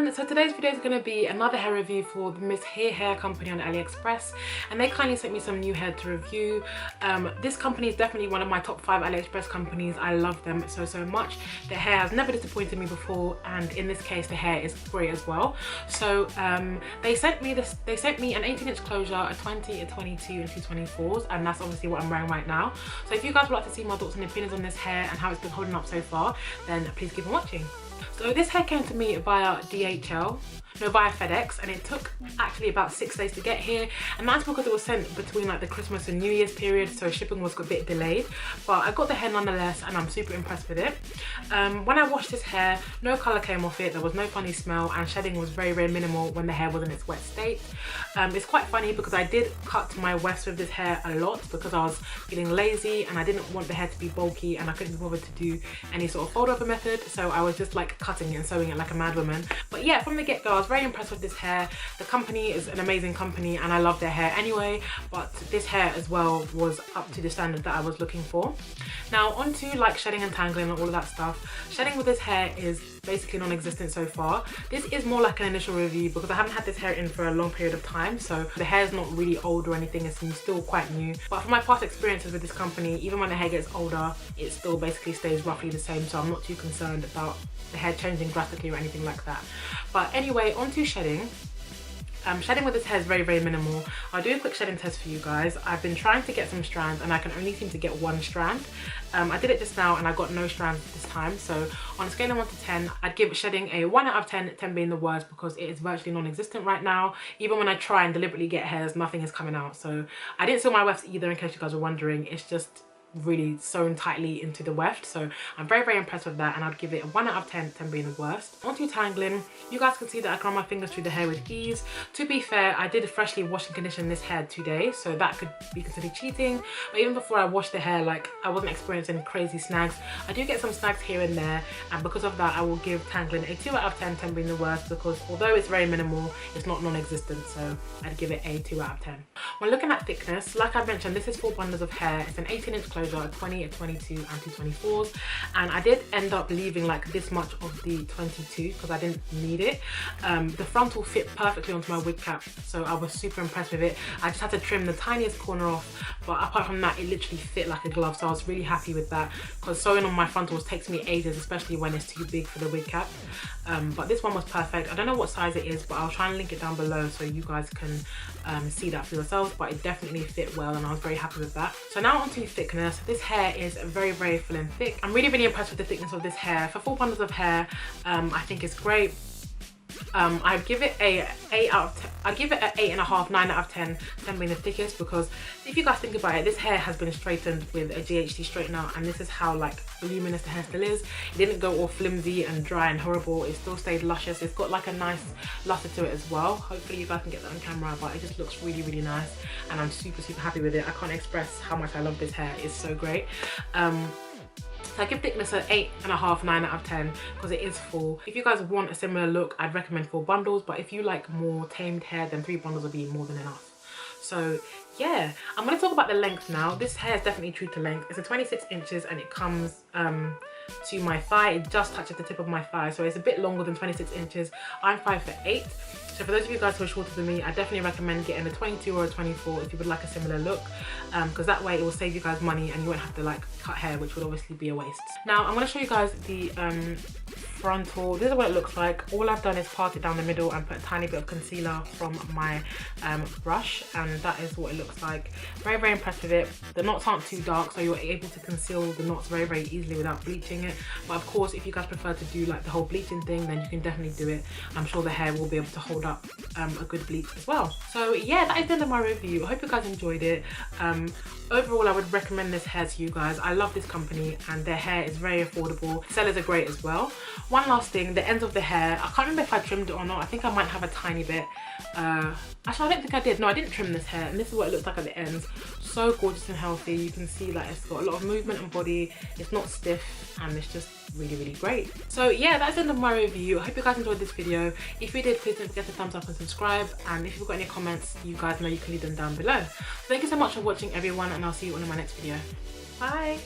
everyone, so today's video is going to be another hair review for the Miss Hair company on Aliexpress, and they kindly sent me some new hair to review. This company is definitely one of my top 5 Aliexpress companies. I love them so much. Their hair has never disappointed me before, and in this case the hair is great as well. So they sent me an 18-inch closure, a 20, a 22 and 2 24s, and that's obviously what I'm wearing right now. So if you guys would like to see my thoughts and opinions on this hair and how it's been holding up so far, then please keep on watching. So this hair came to me via via FedEx, and it took actually about 6 days to get here, and that's because it was sent between like the Christmas and New Year's period, so shipping was a bit delayed, but I got the hair nonetheless and I'm super impressed with it. When I washed this hair, no colour came off it, there was no funny smell, and shedding was very minimal when the hair was in its wet state. It's quite funny because I did cut to my wefts with this hair a lot because I was feeling lazy and I didn't want the hair to be bulky, and I couldn't be bothered to do any sort of fold over method, so I was just like cutting it and sewing it like a mad woman. But yeah, from the get-go I was very impressed with this hair. The company is an amazing company and I love their hair anyway, but this hair as well was up to the standard that I was looking for. Now onto like shedding and tangling and all of that stuff. Shedding with this hair is basically non-existent so far. This is more like an initial review because I haven't had this hair in for a long period of time, so the hair is not really old or anything, it's still quite new. But from my past experiences with this company, even when the hair gets older, it still basically stays roughly the same, so I'm not too concerned about the hair changing drastically or anything like that. But anyway, onto shedding. Shedding with this hair is very minimal. I'll do a quick shedding test for you guys. I've been trying to get some strands and I can only seem to get one strand. I did it just now and I got no strands this time. So on a scale of 1 to 10, I'd give shedding a 1 out of 10, 10 being the worst because it is virtually non-existent right now. Even when I try and deliberately get hairs, nothing is coming out. So I didn't seal my wefts either, in case you guys were wondering. It's just really sewn tightly into the weft, so I'm very impressed with that, and I'd give it a 1 out of 10, 10 being the worst. Onto tangling. You guys can see that I can run my fingers through the hair with ease. To be fair, I did freshly wash and condition this hair today, so that could be considered cheating, but even before I washed the hair, like, I wasn't experiencing crazy snags. I do get some snags here and there, and because of that I will give tangling a 2 out of 10, 10 being the worst, because although it's very minimal, it's not non-existent, so I'd give it a 2 out of 10. When looking at thickness, like I mentioned, this is 4 bundles of hair. It's an 18-inch closure, a 20, a 22 and 2 24s, and I did end up leaving like this much of the 22 because I didn't need it. The frontal fit perfectly onto my wig cap, so I was super impressed with it. I just had to trim the tiniest corner off, but apart from that it literally fit like a glove, so I was really happy with that, because sewing on my frontals takes me ages, especially when it's too big for the wig cap. But this one was perfect. I don't know what size it is, but I'll try and link it down below so you guys can see that for yourselves, but it definitely fit well and I was very happy with that. So now onto thickness. This hair is very full and thick. I'm really impressed with the thickness of this hair. For 4 bundles of hair, I think it's great. I'd give it a 8 out of 10. I'd give it an 8.5, 9 out of 10, 10 being the thickest, because if you guys think about it, this hair has been straightened with a GHD straightener, and this is how like voluminous the hair still is. It didn't go all flimsy and dry and horrible. It still stayed luscious. It's got like a nice luster to it as well. Hopefully you guys can get that on camera, but it just looks really nice, and I'm super happy with it. I can't express how much I love this hair. It's so great. So I give thickness an 8.5, 9 out of 10 because it is full. If you guys want a similar look, I'd recommend 4 bundles, but if you like more tamed hair, then 3 bundles will be more than enough. So yeah, I'm going to talk about the length now. This hair is definitely true to length. It's a 26 inches and it comes to my thigh. It just touches the tip of my thigh, so it's a bit longer than 26 inches. I'm 5'8", so for those of you guys who are shorter than me, I definitely recommend getting a 22 or a 24 if you would like a similar look, because that way it will save you guys money and you won't have to like cut hair, which would obviously be a waste. Now I'm going to show you guys the frontal. This is what it looks like. All I've done is part it down the middle and put a tiny bit of concealer from my brush, and that is what it looks like. Very impressed with it. The knots aren't too dark, so you're able to conceal the knots very easily without bleaching it, but of course if you guys prefer to do like the whole bleaching thing, then you can definitely do it. I'm sure the hair will be able to hold up a good bleach as well. So yeah, that is the end of my review. I hope you guys enjoyed it. Overall, I would recommend this hair to you guys. I love this company and their hair is very affordable. Sellers are great as well. One last thing, the ends of the hair, I can't remember if I trimmed it or not. I think I might have a tiny bit. Actually, I don't think I did. No, I didn't trim this hair, and this is what it looks like at the ends. So gorgeous and healthy. You can see that it's got a lot of movement and body. It's not stiff, and it's just really great. So yeah, that's the end of my review. I hope you guys enjoyed this video. If you did, please don't forget to thumbs up and subscribe, and if you've got any comments, you guys know you can leave them down below. Thank you so much for watching, everyone, and I'll see you on my next video. Bye.